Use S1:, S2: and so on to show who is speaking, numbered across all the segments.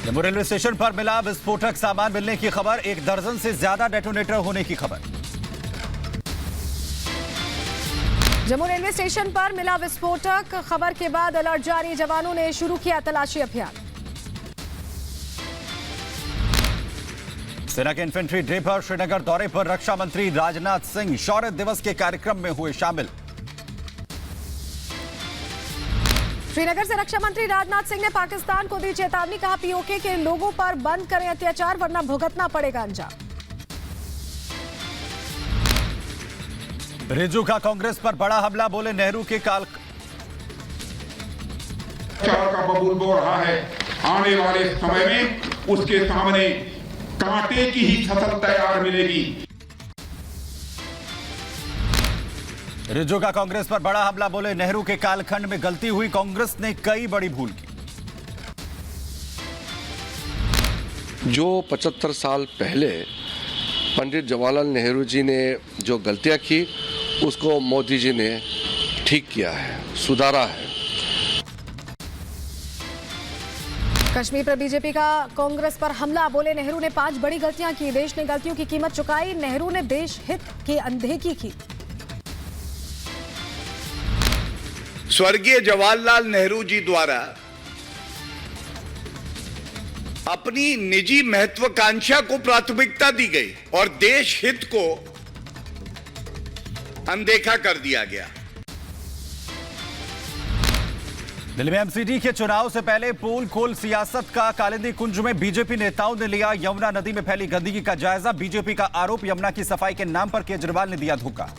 S1: Jammu railway station पर मिला विस्फोटक सामान मिलने की खबर, 1 दर्जन से ज्यादा डेटोनेटर होने की खबर।
S2: जम्मू रेलवे स्टेशन पर मिला विस्फोटक, खबर के बाद अलर्ट जारी, जवानों ने शुरू किया तलाशी अभियान।
S1: सेना के इन्फेंट्री डे पर श्रीनगर दौरे पर रक्षा मंत्री राजनाथ सिंह शौर्य दिवस के कार्यक्रम में हुए शामिल।
S2: श्रीनगर से रक्षा मंत्री राजनाथ सिंह ने पाकिस्तान को दी चेतावनी, कहा पीओके के लोगों पर बंद करें अत्याचार वरना भुगतना पड़ेगा अंजाम।
S1: रिजू का कांग्रेस पर बड़ा हमला, बोले नेहरू के काल
S3: का बबूल बो रहा है, आने वाले समय में उसके सामने कांटे की ही फसल तैयार मिलेगी।
S1: रिजू का कांग्रेस पर बड़ा हमला, बोले नेहरू के कालखंड में गलती हुई, कांग्रेस ने कई बड़ी भूल की।
S4: जो 75 साल पहले पंडित जवाहरलाल नेहरू जी ने जो गलतियां की उसको मोदी जी ने ठीक किया है, सुधारा है।
S2: कश्मीर पर बीजेपी का कांग्रेस पर हमला, बोले नेहरू ने 5 बड़ी गलतियां की, देश ने गलतियों की कीमत चुकाई, नेहरू ने देश हित की अनदेखी की।
S5: स्वर्गीय जवाहरलाल नेहरू जी द्वारा अपनी निजी महत्वाकांक्षा को प्राथमिकता दी गई और देश हित को अनदेखा कर दिया गया।
S1: दिल्ली में एमसीडी के चुनाव से पहले पोल खोल सियासत का कालिंदी कुंज में बीजेपी नेताओं ने लिया यमुना नदी में फैली गंदगी का जायजा, बीजेपी का आरोप, यमुना की सफाई के नाम पर केजरीवाल ने दिया धोखा।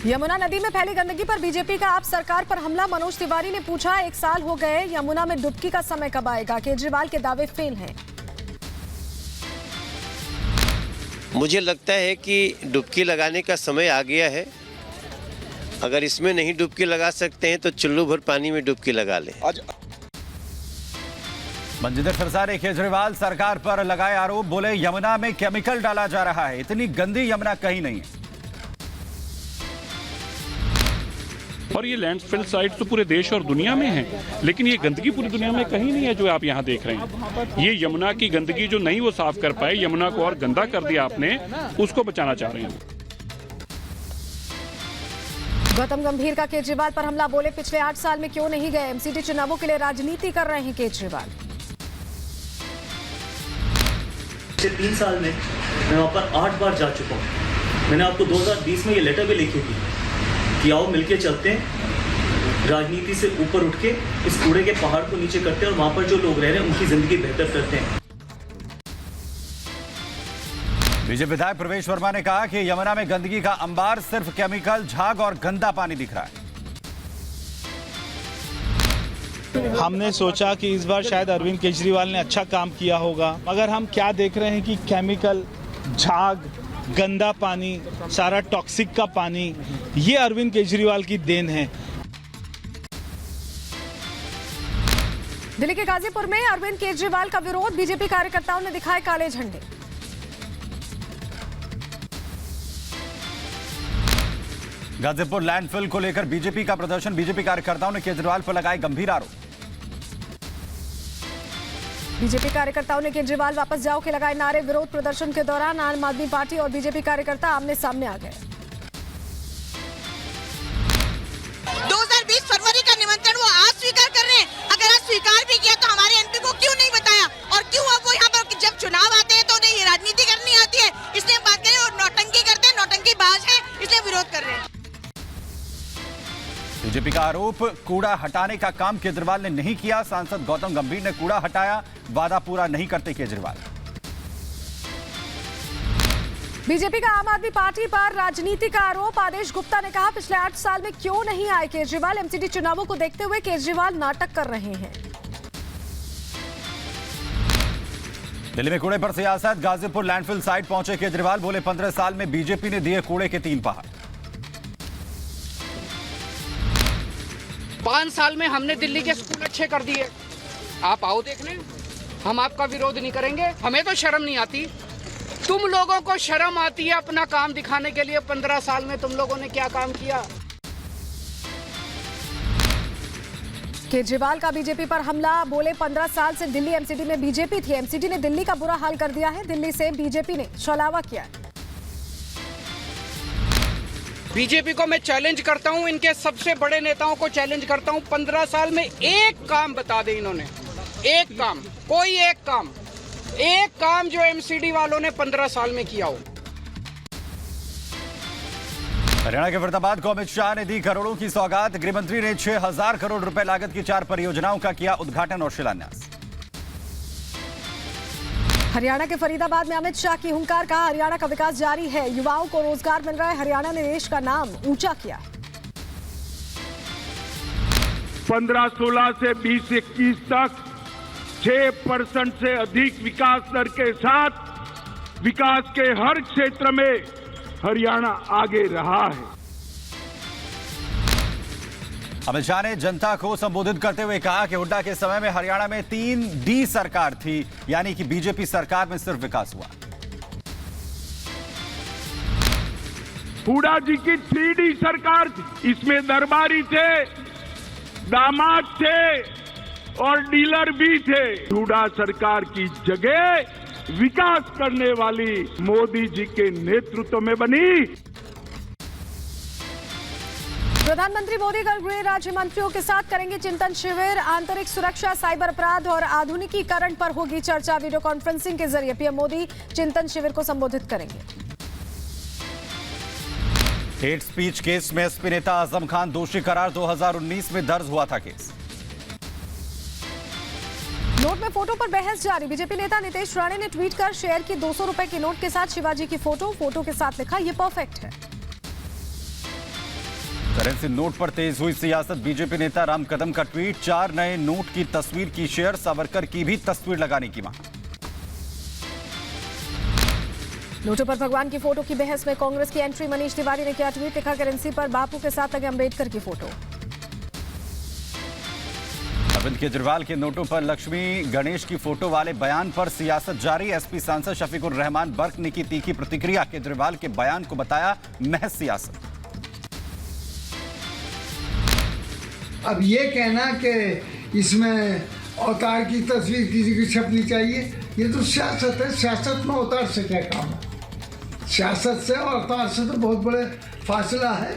S2: यमुना नदी में फैली गंदगी पर बीजेपी का आप सरकार पर हमला, मनोज तिवारी ने पूछा 1 साल हो गए, यमुना में डुबकी का समय कब आएगा, केजरीवाल के दावे फेल हैं।
S6: मुझे लगता है कि डुबकी लगाने का समय आ गया है, अगर इसमें नहीं डुबकी लगा सकते हैं तो चुल्लू भर पानी में डुबकी लगा लें।
S1: मंजिंदर फिरसा ने केजरीवाल सरकार पर लगाए आरोप, बोले यमुना में केमिकल डाला जा रहा है, इतनी गंदी यमुना कहीं नहीं है।
S7: और ये लैंडफिल साइट तो पूरे देश और दुनिया में है, लेकिन ये गंदगी पूरी दुनिया में कहीं नहीं है जो आप यहाँ देख रहे हैं। ये यमुना की गंदगी जो नहीं वो साफ कर पाए, यमुना को और गंदा कर दिया आपने, उसको बचाना चाह रहे हैं।
S2: गौतम गंभीर का केजरीवाल पर हमला, बोले पिछले 8 साल में क्यों नहीं गए, एमसीडी चुनावों के लिए राजनीति कर रहे हैं केजरीवाल।
S8: पिछले 3 साल में मैं वहाँ पर 8 बार जा चुका हूँ। मैंने आपको 2020 में ये लेटर भी लिखी थी कि आओ मिलके चलते हैं, राजनीति से ऊपर उठ के इस कूड़े के पहाड़ को नीचे करते हैं और वहाँ पर जो लोग रह रहे हैं उनकी जिंदगी बेहतर करते हैं।
S1: बीजेपी विधायक प्रवेश वर्मा ने कहा कि यमुना में गंदगी का अंबार, सिर्फ केमिकल, झाग और गंदा पानी दिख रहा है।
S9: हमने सोचा कि इस बार शायद अरविंद केजरीवाल ने अच्छा काम किया होगा, मगर हम क्या देख रहे हैं कि केमिकल, झाग, गंदा पानी, सारा टॉक्सिक का पानी, ये अरविंद केजरीवाल की देन है।
S2: दिल्ली के गाजीपुर में अरविंद केजरीवाल का विरोध, बीजेपी कार्यकर्ताओं ने दिखाए काले झंडे।
S1: गाजीपुर लैंडफिल को लेकर बीजेपी का प्रदर्शन, बीजेपी कार्यकर्ताओं ने केजरीवाल पर लगाए गंभीर आरोप।
S2: बीजेपी कार्यकर्ताओं ने केजरीवाल वापस जाओ के लगाए नारे, विरोध प्रदर्शन के दौरान आम आदमी पार्टी और बीजेपी कार्यकर्ता आमने सामने आ गए।
S10: 2020 फरवरी का निमंत्रण वो आज स्वीकार कर रहे हैं, अगर आज स्वीकार भी किया तो हमारे एमपी को क्यों नहीं बताया, और क्यों अब वो यहाँ पर जब चुनाव आते हैं तो उन्हें ये राजनीति करनी आती है, इसलिए बात करें और नौटंकी करते हैं, नौटंकी बाज है, इसलिए विरोध कर रहे हैं।
S1: बीजेपी का आरोप, कूड़ा हटाने का काम केजरीवाल ने नहीं किया, सांसद गौतम गंभीर ने कूड़ा हटाया, वादा पूरा नहीं करते केजरीवाल।
S2: बीजेपी का आम आदमी पार्टी पर राजनीति का आरोप, आदेश गुप्ता ने कहा पिछले 8 साल में क्यों नहीं आए केजरीवाल, एमसीडी चुनावों को देखते हुए केजरीवाल नाटक कर रहे हैं।
S1: दिल्ली में कूड़े पर सियासत, गाजीपुर लैंडफिल साइट पहुंचे केजरीवाल, बोले 15 साल में बीजेपी ने दिए कूड़े के 3 पहाड़।
S11: 5 साल में हमने दिल्ली के स्कूल अच्छे कर दिए, आप आओ देखने, हम आपका विरोध नहीं करेंगे। हमें तो शर्म नहीं आती, तुम लोगों को शर्म आती है अपना काम दिखाने के लिए। 15 साल में तुम लोगों ने क्या काम किया।
S2: केजरीवाल का बीजेपी पर हमला, बोले 15 साल से दिल्ली एमसीडी में बीजेपी थी, एमसीडी ने दिल्ली का बुरा हाल कर दिया है, दिल्ली से बीजेपी ने छलावा किया है।
S11: बीजेपी को मैं चैलेंज करता हूं, इनके सबसे बड़े नेताओं को चैलेंज करता हूं, 15 साल में एक काम बता दे इन्होंने, एक काम, कोई एक काम जो एमसीडी वालों ने 15 साल में किया हो।
S1: हरियाणा के फरीदाबाद को अमित शाह ने दी करोड़ों की सौगात, गृहमंत्री ने 6000 करोड़ रुपए लागत की 4 परियोजनाओं का किया उद्घाटन और शिलान्यास।
S2: हरियाणा के फरीदाबाद में अमित शाह की हुंकार, कहा हरियाणा का विकास जारी है, युवाओं को रोजगार मिल रहा है, हरियाणा ने देश का नाम ऊंचा किया।
S12: 15-16 से 20-21 तक 6% से अधिक विकास दर के साथ विकास के हर क्षेत्र में हरियाणा आगे रहा है।
S1: अमित शाह ने जनता को संबोधित करते हुए कहा कि हुड्डा के समय में हरियाणा में 3D सरकार थी, यानी कि बीजेपी सरकार में सिर्फ विकास हुआ।
S12: हुड्डा जी की 3D सरकार थी, इसमें दरबारी थे, दामाद थे और डीलर भी थे। हुड्डा सरकार की जगह विकास करने वाली मोदी जी के नेतृत्व में बनी।
S2: प्रधानमंत्री मोदी कल गृह राज्य मंत्रियों के साथ करेंगे चिंतन शिविर, आंतरिक सुरक्षा, साइबर अपराध और आधुनिकीकरण पर होगी चर्चा। वीडियो कॉन्फ्रेंसिंग के जरिए पीएम मोदी चिंतन शिविर को संबोधित करेंगे।
S1: हेट स्पीच केस में एसपी नेता आजम खान दोषी करार, 2019 में दर्ज हुआ था केस।
S2: नोट में फोटो पर बहस जारी, बीजेपी नेता नितेश राणे ने ट्वीट कर शेयर की 200 रुपए के नोट के साथ शिवाजी की फोटो के साथ लिखा, ये परफेक्ट है।
S1: करेंसी नोट पर तेज हुई सियासत, बीजेपी नेता राम कदम का ट्वीट, 4 नए नोट की तस्वीर की शेयर, सावरकर की भी तस्वीर लगाने की मांग।
S2: नोटों पर भगवान की फोटो की बहस में कांग्रेस की एंट्री, मनीष तिवारी ने किया ट्वीट, लिखा करेंसी पर बापू के साथ लगे अंबेडकर की फोटो।
S1: अरविंद केजरीवाल के नोटों पर लक्ष्मी गणेश की फोटो वाले बयान पर सियासत जारी, एसपी सांसद शफीकुर रहमान बर्क ने की तीखी प्रतिक्रिया, केजरीवाल के बयान को बताया महज सियासत।
S13: अब ये कहना कि इसमें अवतार की तस्वीर किसी की छपनी चाहिए, ये तो सियासत है। सियासत में अवतार से क्या काम है? सियासत से और अवतार से तो बहुत बड़े फासला है।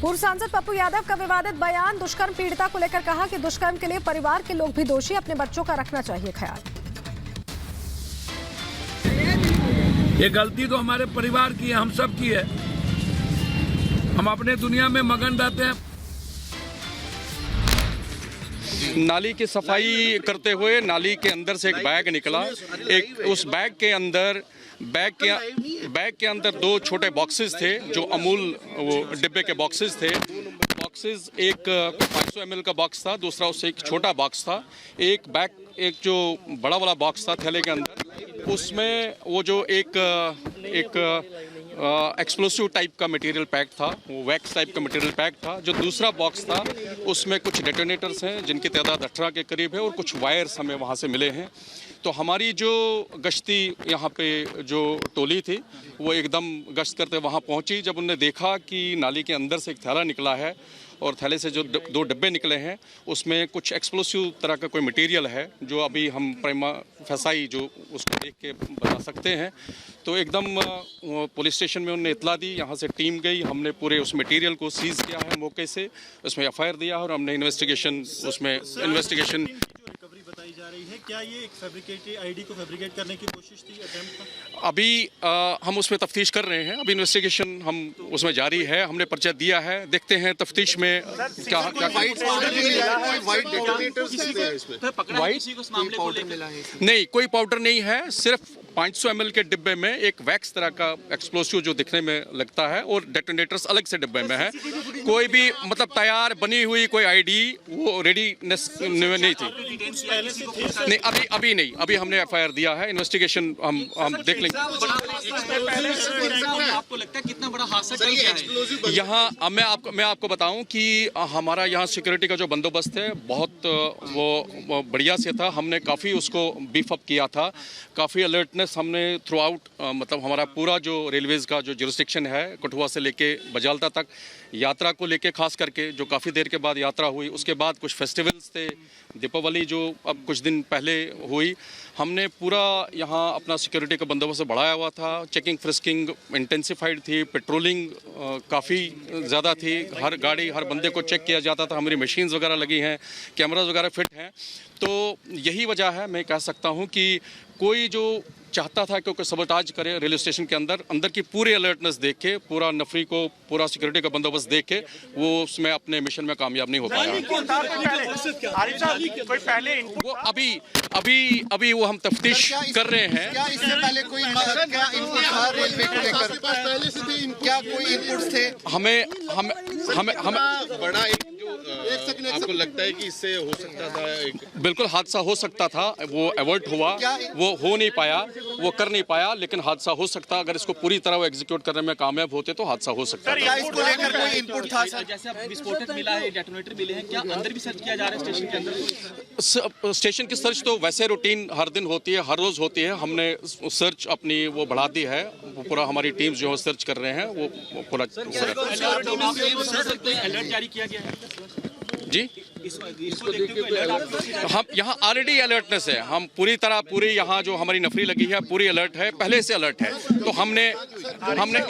S2: पूर्व सांसद पप्पू यादव का विवादित बयान, दुष्कर्म पीड़िता को लेकर कहा कि दुष्कर्म के लिए परिवार के लोग भी दोषी, अपने बच्चों का रखना चाहिए ख्याल।
S12: ये गलती तो हमारे परिवार की है, हम सब की है। हम अपने दुनिया में मगन रहते हैं।
S14: नाली की सफाई करते हुए नाली के अंदर से एक बैग निकला, उस बैग के अंदर 2 छोटे बॉक्सेस थे जो अमूल वो डिब्बे के बॉक्सेस थे। बॉक्सेस एक 500 ml का बॉक्स था, दूसरा उससे एक छोटा बॉक्स था। एक जो बड़ा वाला बॉक्स था थैले के अंदर, उसमें वो जो एक एक्सप्लोसिव टाइप का मटेरियल पैक था, वो वैक्स टाइप का मटेरियल पैक था। जो दूसरा बॉक्स था उसमें कुछ डेटोनेटर्स हैं जिनकी तादाद 18 के करीब है और कुछ वायर्स हमें वहाँ से मिले हैं। तो हमारी जो गश्ती यहाँ पे जो टोली थी वो एकदम गश्त करते वहाँ पहुँची। जब उन्होंने देखा कि नाली के अंदर से एक थैला निकला है और थैले से जो 2 डिब्बे निकले हैं उसमें कुछ एक्सप्लोसिव तरह का कोई मटेरियल है, जो अभी हम प्रेमा फसाई जो उसको देख के बता सकते हैं। तो एकदम पुलिस स्टेशन में उन्होंने इतला दी, यहाँ से टीम गई, हमने पूरे उस मटेरियल को सीज किया है मौके से, उसमें FIR दिया और हमने इन्वेस्टिगेशन
S15: रिकवरी बताई जा रही है। क्या ये एक फैब्रिकेटेड आईडी को फैब्रिकेट करने की कोशिश थी, अटेम्प्ट था?
S14: अभी हम उसमें तफ्तीश कर रहे हैं, अभी इन्वेस्टिगेशन हम उसमें जारी है, हमने पर्चा दिया है, देखते हैं तफ्तीश में क्या नहीं, कोई पाउडर नहीं है, सिर्फ 500 ml के डिब्बे में एक वैक्स तरह का एक्सप्लोसिव जो दिखने में लगता है और डेटोनेटर्स अलग से डिब्बे में है। कोई भी मतलब तैयार बनी हुई कोई आईडी वो रेडीनेस नहीं थी। नहीं, अभी नहीं, अभी हमने FIR दिया है, इन्वेस्टिगेशन हम देख लेंगे।
S15: आपको लगता है कितना बड़ा हादसा
S14: यहाँ मैं आपको बताऊं कि हमारा यहाँ सिक्योरिटी का जो बंदोबस्त है बहुत वो बढ़िया से था। हमने काफ़ी उसको बीफ अप किया था, काफ़ी अलर्टनेस अलर्टनेस हमने थ्रू आउट मतलब हमारा पूरा जो रेलवेज़ का जो जुरिस्डिक्शन है कठुआ से लेके बजालता तक यात्रा को लेके खास करके जो काफ़ी देर के बाद यात्रा हुई, उसके बाद कुछ फेस्टिवल्स थे, दीपावली जो अब कुछ दिन पहले हुई, हमने पूरा यहाँ अपना सिक्योरिटी का बंदोबस्त बढ़ाया हुआ था। चेकिंग फ्रिस्किंग इंटेंसिफाइड थी, पेट्रोलिंग काफ़ी ज़्यादा थी, हर गाड़ी हर बंदे को चेक किया जाता था, हमारी मशीन्स वगैरह लगी हैं, कैमराज वगैरह फिट हैं। तो यही वजह है, मैं कह सकता हूँ कि कोई जो चाहता था कि कोई सबोटाज करे रेलवे स्टेशन के अंदर की पूरी अलर्टनेस देख के, पूरा नफरी को पूरा सिक्योरिटी का बंदोबस्त देख के वो उसमें अपने मिशन में कामयाब नहीं हो पाया। वो अभी वो हम तफ्तीश कर रहे हैं।
S16: क्या इससे पहले कोई इनपुट था रेलवे को लेकर? पहले से भी क्या कोई इनपुट थे?
S14: हमें
S16: बड़ा आपको लगता है कि इससे हो सकता था?
S14: बिल्कुल हादसा हो सकता था, वो अवॉइड हुआ, वो हो नहीं पाया, वो कर नहीं पाया, लेकिन हादसा हो सकता। अगर इसको पूरी तरह वो एग्जीक्यूट करने में कामयाब होते तो हादसा हो सकता था।
S16: क्या इसको लेकर कोई इनपुट था?
S15: जैसे अब विस्फोटक मिला है, डेटोनेटर मिले हैं, क्या अंदर भी सर्च किया जा रहा है स्टेशन के अंदर?
S14: स्टेशन की सर्च तो वैसे रूटीन हर दिन होती है, हर रोज होती है। हमने सर्च अपनी वो बढ़ा दी है, वो पूरा हमारी टीम्स जो है सर्च कर रहे हैं, वो पूरा
S15: अलर्ट जारी किया गया है
S14: जी। हम यहाँ ऑलरेडी अलर्टनेस है, हम पूरी यहाँ जो हमारी नफरी लगी है पूरी अलर्ट है, पहले से अलर्ट है। तो हमने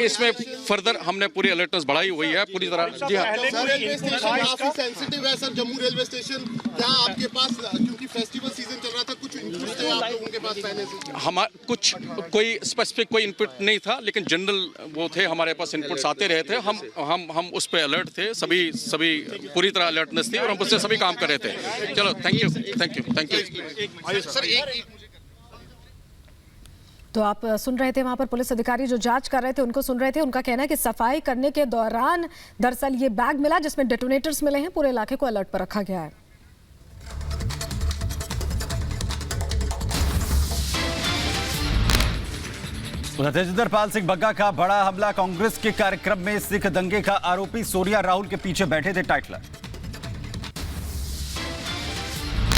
S14: इसमें फर्दर हमने पूरी अलर्टनेस बढ़ाई हुई है पूरी तरह। जी हाँ,
S16: रेलवे स्टेशन काफी सेंसिटिव है सर, जम्मू रेलवे स्टेशन। क्या आपके पास, क्योंकि फेस्टिवल सीजन चल रहा था, कुछ इनपुट थे आप लोगों के पास पहले से?
S14: हमारा कुछ कोई स्पेसिफिक कोई इनपुट नहीं था, लेकिन जनरल वो थे, हमारे पास इनपुट्स आते रहे थे। हम उस पर अलर्ट थे, सभी पूरी तरह अलर्टनेस थी और हम उससे सभी काम कर रहे थे। चलो, थैंक यू।
S2: तो आप सुन रहे थे, वहां पर पुलिस अधिकारी जो जांच कर रहे थे उनको सुन रहे थे। उनका कहना है कि सफाई करने के दौरान दरअसल ये बैग मिला जिसमें डेटोनेटर्स मिले हैं। पूरे इलाके को अलर्ट पर रखा गया है।
S1: तेजिंदर पाल सिंह बग्गा का बड़ा हमला। कांग्रेस के कार्यक्रम में सिख दंगे का आरोपी सोनिया राहुल के पीछे बैठे थे टाइटलर।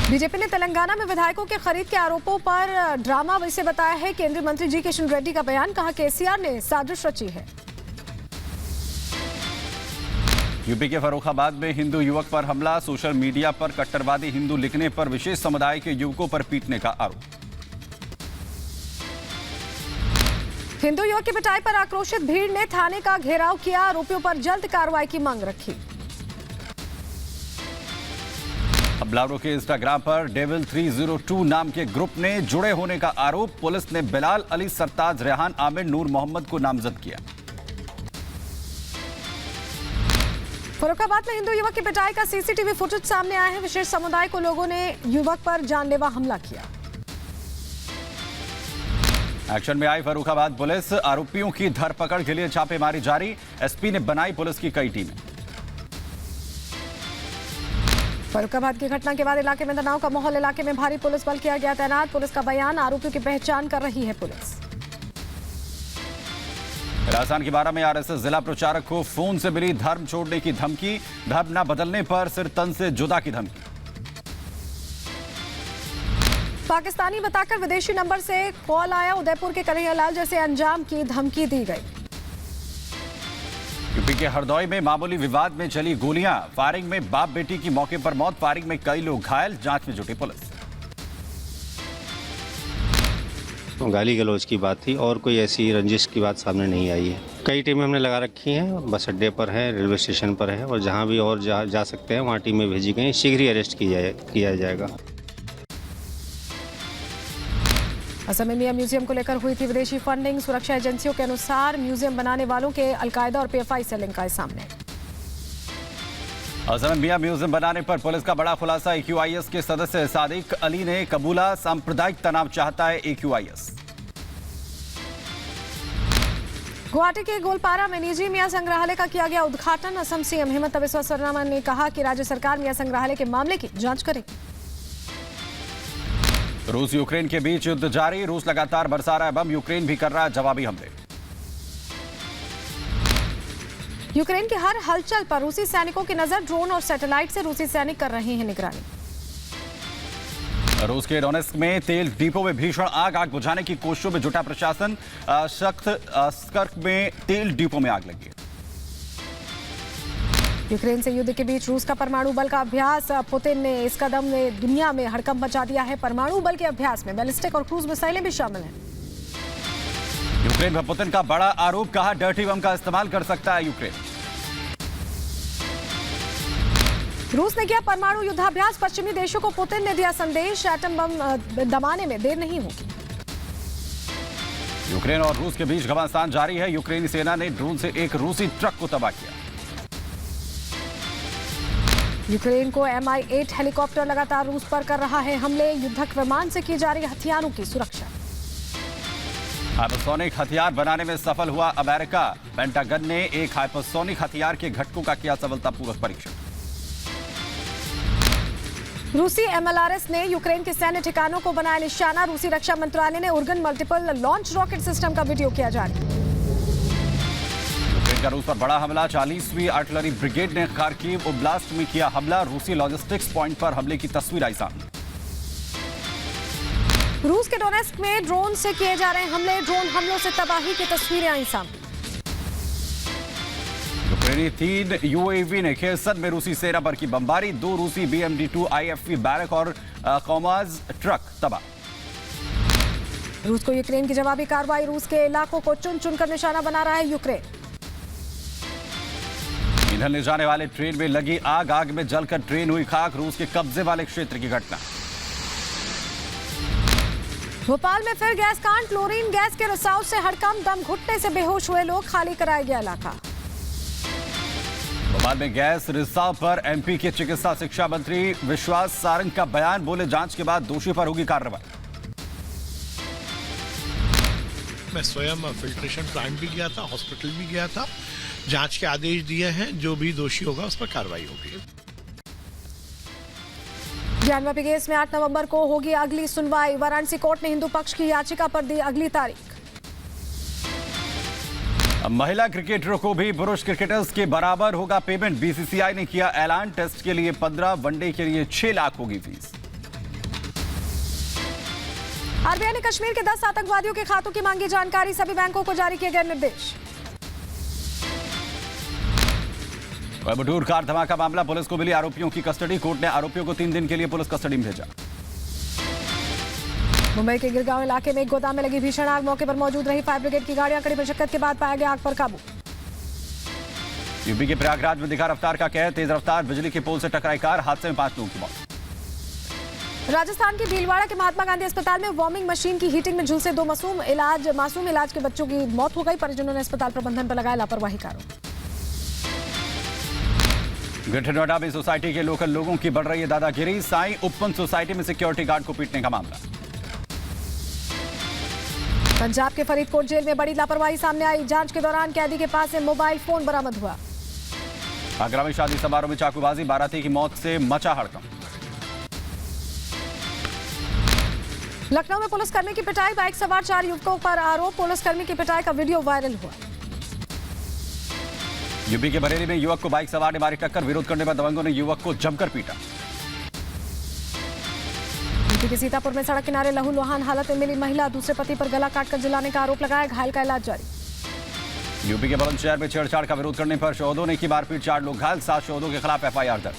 S2: बीजेपी ने तेलंगाना में विधायकों के खरीद के आरोपों पर ड्रामा वैसे बताया है केंद्रीय मंत्री जी किशन रेड्डी का बयान। कहा केसीआर ने साजिश रची है।
S1: यूपी के फर्रुखाबाद में हिंदू युवक पर हमला। सोशल मीडिया पर कट्टरवादी हिंदू लिखने पर विशेष समुदाय के युवकों पर पीटने का आरोप।
S2: हिंदू युवक की पिटाई पर आक्रोशित भीड़ ने थाने का घेराव किया। आरोपियों पर जल्द कार्रवाई की मांग रखी।
S1: ब्लारो के इंस्टाग्राम पर डेविल 302 नाम के ग्रुप ने जुड़े होने का आरोप। पुलिस ने बिलाल अली, सरताज, रेहान आमिर, नूर मोहम्मद को नामजद किया।
S2: फर्रुखाबाद में हिंदू युवक की पिटाई का सीसीटीवी फुटेज सामने आया है। विशेष समुदाय को लोगों ने युवक पर जानलेवा हमला किया।
S1: एक्शन में आई फर्रुखाबाद पुलिस। आरोपियों की धरपकड़ के लिए छापेमारी जारी। एसपी ने बनाई पुलिस की कई टीमें।
S2: फर्रुखाबाद की घटना के बाद इलाके में तनाव का माहौल। इलाके में भारी पुलिस बल किया गया तैनात। पुलिस का बयान, आरोपियों की पहचान कर रही है पुलिस।
S1: राजस्थान की बारां में आरएसएस जिला प्रचारक को फोन से मिली धर्म छोड़ने की धमकी। धर्म न बदलने पर सिर तन से जुदा की धमकी।
S2: पाकिस्तानी बताकर विदेशी नंबर से कॉल आया। उदयपुर के कन्हैयालाल जैसे अंजाम की धमकी दी गई।
S1: यूपी के हरदौई में मामूली विवाद में चली गोलियां। फायरिंग में बाप बेटी की मौके पर मौत। फायरिंग में कई लोग घायल। जांच में जुटी पुलिस।
S17: गाली गलौज की बात थी और कोई ऐसी रंजिश की बात सामने नहीं आई है। कई टीमें हमने लगा रखी हैं, बस अड्डे पर है, रेलवे स्टेशन पर है और जहां भी और जा सकते हैं वहां टीमें भेजी गई। शीघ्र ही अरेस्ट किया जाएगा।
S2: असम में मियां म्यूजियम को लेकर हुई थी विदेशी फंडिंग। सुरक्षा एजेंसियों के अनुसार म्यूजियम बनाने वालों के अलकायदा और पीएफआई से लिंक आए सामने।
S1: असम में मियां म्यूजियम बनाने पर पुलिस का बड़ा खुलासा। AQIS के सदस्य सादिक अली ने कबूला। सांप्रदायिक तनाव चाहता है AQIS।
S2: गुवाहाटी के गोलपारा में निजी मियां संग्रहालय का किया गया उद्घाटन। असम सीएम हेमंत बिस्वा सरना ने कहा कि राज्य सरकार मियां संग्रहालय के मामले की जांच करेगी।
S1: रूस यूक्रेन के बीच युद्ध जारी। रूस लगातार बरसा रहा है बम। यूक्रेन भी कर रहा है जवाबी हमले।
S2: यूक्रेन की हर हलचल पर रूसी सैनिकों की नजर। ड्रोन और सैटेलाइट से रूसी सैनिक कर रहे हैं निगरानी।
S1: रूस के डोनेस्क में तेल डिपो में भीषण आग बुझाने की कोशिशों में जुटा प्रशासन। शख्त में तेल डिपो में आग लगी।
S2: यूक्रेन से युद्ध के बीच रूस का परमाणु बल का अभ्यास। पुतिन ने इस कदम ने दुनिया में हड़कंप मचा दिया है। परमाणु बल के अभ्यास में बैलिस्टिक और क्रूज मिसाइलें भी शामिल हैं।
S1: यूक्रेन पर पुतिन का बड़ा आरोप, कहा डर्टी बम का इस्तेमाल कर सकता है यूक्रेन।
S2: रूस ने किया परमाणु युद्धाभ्यास। पश्चिमी देशों को पुतिन ने दिया संदेश, एटम बम दबाने में देर नहीं होगी।
S1: यूक्रेन और रूस के बीच घमासान जारी है। यूक्रेनी सेना ने ड्रोन से एक रूसी ट्रक को तबाह किया।
S2: यूक्रेन को Mi-8 हेलीकॉप्टर लगातार रूस पर कर रहा है हमले। युद्धक विमान से की जा रही हथियारों की सुरक्षा।
S1: हाइपरसोनिक हथियार बनाने में सफल हुआ अमेरिका। पेंटागन ने एक हाइपरसोनिक हथियार के घटकों का किया सफलतापूर्वक परीक्षण।
S2: रूसी MLRS ने यूक्रेन के सैन्य ठिकानों को बनाया निशाना। रूसी रक्षा मंत्रालय ने उर्गन मल्टीपल लॉन्च रॉकेट सिस्टम का वीडियो किया जारी।
S1: यूक्रेन का रूस पर बड़ा हमला। 40वीं आर्टिलरी ब्रिगेड ने खार्किव ओब्लास्ट में किया हमला। रूसी लॉजिस्टिक्स पॉइंट पर हमले की तस्वीर आई सामने।
S2: रूस के डोनेस्क में ड्रोन से किए जा रहे हमले। ड्रोन हमलों से तबाही की तस्वीरें आई सामने।
S1: यूक्रेनी 3 UAV ने खेरसन में रूसी सेना पर की बमबारी। 2 रूसी BMD-2 IFV बैरक और कौमाज ट्रक तबाह।
S2: रूस को यूक्रेन की जवाबी कार्रवाई। रूस के इलाकों को चुन चुनकर निशाना बना रहा है यूक्रेन।
S1: ईंधन ले जाने वाले ट्रेन में लगी आग में जलकर ट्रेन हुई खाक। रूस के कब्जे वाले क्षेत्र की घटना।
S2: भोपाल में फिर गैस कांड। क्लोरीन गैस के रिसाव से हड़कंप, दम घुटने से बेहोश हुए लोग। खाली कराया गया इलाका।
S1: भोपाल में गैस रिसाव पर MP के चिकित्सा शिक्षा मंत्री विश्वास सारंग का बयान। बोले जांच के बाद दोषी पर होगी कार्रवाई।
S18: मैं स्वयं फिल्ट्रेशन प्लांट भी गया था, हॉस्पिटल भी गया था। जांच के आदेश दिए हैं, जो भी दोषी होगा उस पर कार्रवाई होगी।
S2: ज्ञानवापी केस में 8 नवंबर को होगी अगली सुनवाई। वाराणसी कोर्ट ने हिंदू पक्ष की याचिका पर दी अगली तारीख।
S1: महिला क्रिकेटरों को भी पुरुष क्रिकेटर्स के बराबर होगा पेमेंट। BCCI ने किया ऐलान। टेस्ट के लिए 15, वनडे के लिए 6 लाख होगी फीस।
S2: RBI ने कश्मीर के 10 आतंकवादियों के खातों की मांगी जानकारी। सभी बैंकों को जारी किए गए निर्देश। कोयम्बटूर कार धमाका मामला। पुलिस को मिली आरोपियों की कस्टडी। कोर्ट ने आरोपियों को 3 दिन के लिए पुलिस कस्टडी में भेजा। मुंबई के गिरगांव इलाके में एक गोदाम में लगी भीषण आग। मौके पर मौजूद रही फायर ब्रिगेड की गाड़ियां। कड़ी मशक्कत के बाद पाया गया आग पर काबू। यूपी के प्रयागराज में दिखा रफ्तार का कहर। तेज रफ्तार बिजली के पोल से टकराई कार। हादसे में 5 लोगों की मौत। राजस्थान के भीलवाड़ा के महात्मा गांधी अस्पताल में वार्मिंग मशीन की हीटिंग में झुलसे 2 मासूम इलाज के बच्चों की मौत हो गई। परिजनों ने अस्पताल प्रबंधन पर लगाया लापरवाही का आरोप। ग्रेटर नोएडा में सोसाइटी के लोकल लोगों की बढ़ रही है दादागिरी। साई उपवन सोसाइटी में सिक्योरिटी गार्ड को पीटने का मामला। पंजाब के फरीदकोट जेल में बड़ी लापरवाही सामने आई। जांच के दौरान कैदी के पास से मोबाइल फोन बरामद हुआ। आगरा में शादी समारोह में चाकूबाजी। बाराती की मौत से मचा हड़कंप। लखनऊ में पुलिसकर्मी की पिटाई। बाइक सवार 4 युवकों पर आरोप। पुलिसकर्मी की पिटाई का वीडियो वायरल हुआ। यूपी के बरेली में युवक को बाइक सवार ने मारी टक्कर। विरोध करने पर दबंगों ने युवक को जमकर पीटा। यूपी के सीतापुर में सड़क किनारे लहूलुहान हालत में मिली महिला। दूसरे पति पर गला काटकर जलाने का आरोप लगाया। घायल का इलाज जारी। यूपी के बुलंदशहर में छेड़छाड़ का विरोध करने पर शहीदों ने की मारपीट। 4 लोग घायल। 7 शहीदों के खिलाफ FIR दर्ज।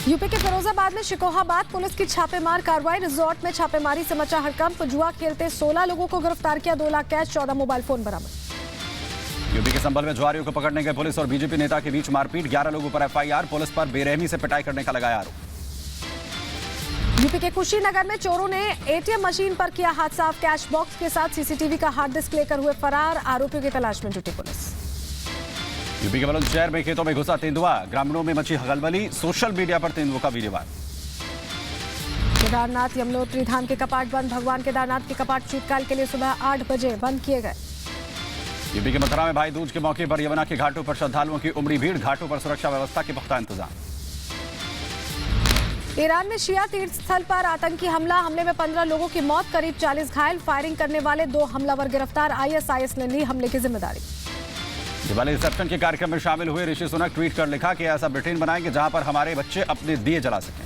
S2: यूपी के फिरोजाबाद में शिकोहाबाद पुलिस की छापेमार कार्रवाई। रिजॉर्ट में छापेमारी से मचा हड़कंप। जुआ खेलते 16 लोगों को गिरफ्तार किया। 2 लाख कैश, 14 मोबाइल फोन बरामद। यूपी के संभल में जुआरियों को पकड़ने गए पुलिस और बीजेपी नेता के बीच मारपीट। 11 लोगों पर FIR। पुलिस पर बेरहमी से पिटाई करने का लगाया आरोप। यूपी के कुशीनगर में चोरों ने ATM मशीन पर किया हाथ साफ। कैश बॉक्स के साथ CCTV का हार्ड डिस्क लेकर हुए फरार। आरोपियों की तलाश में जुटी पुलिस। यूपी के बुलंदशहर में खेतों में घुसा तेंदुआ। ग्रामीणों में मची हलचल। सोशल मीडिया पर तेंदुओं का वीडियो वायरल। केदारनाथ यमुनोत्री धाम के कपाट बंद। भगवान केदारनाथ के कपाट शीतकाल के लिए सुबह 8 बजे बंद किए गए। यूपी के मथुरा में भाई दूज के मौके पर यमुना के घाटों पर श्रद्धालुओं की उमड़ी भीड़। घाटों पर सुरक्षा व्यवस्था के पुख्ता इंतजाम। ईरान में शिया तीर्थ स्थल पर आतंकी हमला। हमले में 15 लोगों की मौत, करीब 40 घायल। फायरिंग करने वाले 2 हमलावर गिरफ्तार। ISIS ने ली हमले की जिम्मेदारी। दिवाली रिसेप्शन के कार्यक्रम में शामिल हुए ऋषि सुनक ट्वीट कर लिखा कि ऐसा ब्रिटेन बनाएंगे जहां पर हमारे बच्चे अपने दिए जला सकें।